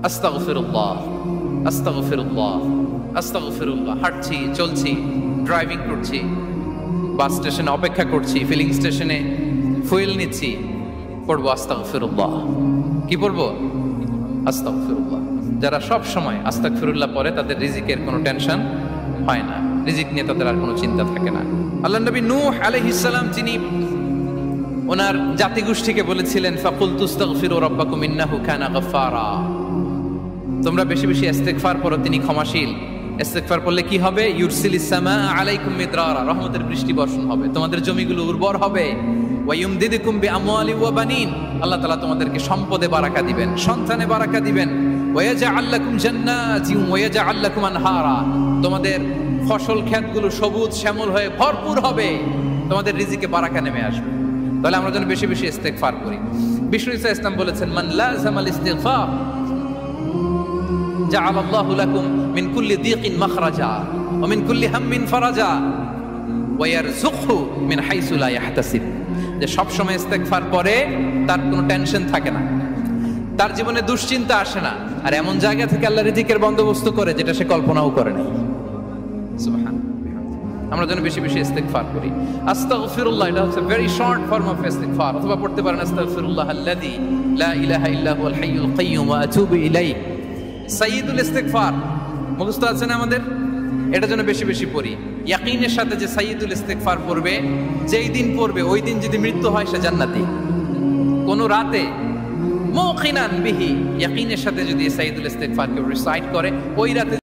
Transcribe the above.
আস্তাগফিরুল্লাহ, আস্তাগফিরুল্লাহ, আস্তাগফিরুল্লাহ। হাঁটছি, চলছি, ড্রাইভিং করছি, বাস স্টেশনে অপেক্ষা করছি, ফিলিং স্টেশনে ফুয়েল নিচ্ছি, পড়বো আস্তাগফিরুল্লাহ। কি পড়বো? আস্তাগফিরুল্লাহ। যারা সব সময় আস্তাগফিরুল্লাহ পড়ে তাদের রিজিকের কোনো টেনশন হয় না, রিজিক নিয়ে তাদের আর কোনো চিন্তা থাকে না। আল্লাহ নবী নূহ আলাইহিস সালাম তিনি ওনার জাতিগোষ্ঠীকে বলেছিলেন, ফাকুলতু আস্তাগফিরু রাব্বাকুম ইন্নাহু কানা গাফফারা। তোমরা বেশি বেশি ইস্তেগফার পড়ো, তিনি ক্ষমাশীল। ইস্তেগফার পড়লে কি হবে? ইউরসিলিস সামা আলাইকুম মিদরারা, রহমতের বৃষ্টি বর্ষণ হবে, তোমাদের জমিগুলো উর্বর হবে। ওয়া ইউমদিদুকুম বিআমওয়ালি ওয়া বানিন, আল্লাহ তাআলা তোমাদেরকে সম্পদে বারাকা দিবেন, সন্তানে বারাকা দিবেন। ওয়া ইয়াজআল লাকুম জান্নাতিন ওয়া ইয়াজআল লাকুম আনহারা, তোমাদের ফসল ক্ষেতগুলো সবুজ শ্যামল হয়ে ভরপুর হবে, তোমাদের রিজিকে বারাকা নেমে আসবে। তাহলে আমরা যেন বেশি বেশি ইস্তেগফার করি। বিষ্ণু ঈসা ইসলাম বলেছেন, মান লাযামাল ইস্তিগফার জাআলাল্লাহু লাকুম মিন কুল্লি দীকিন মাখরাজা ওয়া মিন কুল্লি হাম্মিন ফারাজা ওয়া ইয়ারযুকহু মিন হাইসু লা ইয়াহতাসিব। যে সব সময় ইস্তেগফার পড়ে তার কোনো টেনশন থাকে না, তার জীবনে দুশ্চিন্তা আসে না, আর এমন জায়গা থেকে আল্লাহ রিজিকের বন্দোবস্ত করে যেটা সে কল্পনাও করে নাই। সুবহানাল্লাহ। আমরা যেন বেশি বেশি ইস্তেগফার করি। আস্তাগফিরুল্লাহ, এটা হচ্ছে ভেরি শর্ট ফর্ম অফ ইস্তেগফার। অথবা পড়তে পারেন আস্তাগফিরুল্লাহ আল্লাযী লা ইলাহা ইল্লা হুয়াল হাইয়ুল কাইয়্যুম ওয়া আতুবু ইলাইহি। সাইয়্যিদুল ইস্তেগফার মুখস্থ আছে না আমাদের? এটা যেন বেশি বেশি পড়ি। ইয়াকিনের সাথে যে সাইয়্যিদুল ইস্তেগফার পড়বে, যেই দিন পড়বে ওই দিন যদি মৃত্যু হয় সে জান্নাতি। কোন রাতে মুকিনান বিহি, ইয়াকিনের সাথে যদি সাইয়্যিদুল ইস্তেগফার কেউ রিসাইট করে, ওই রাতে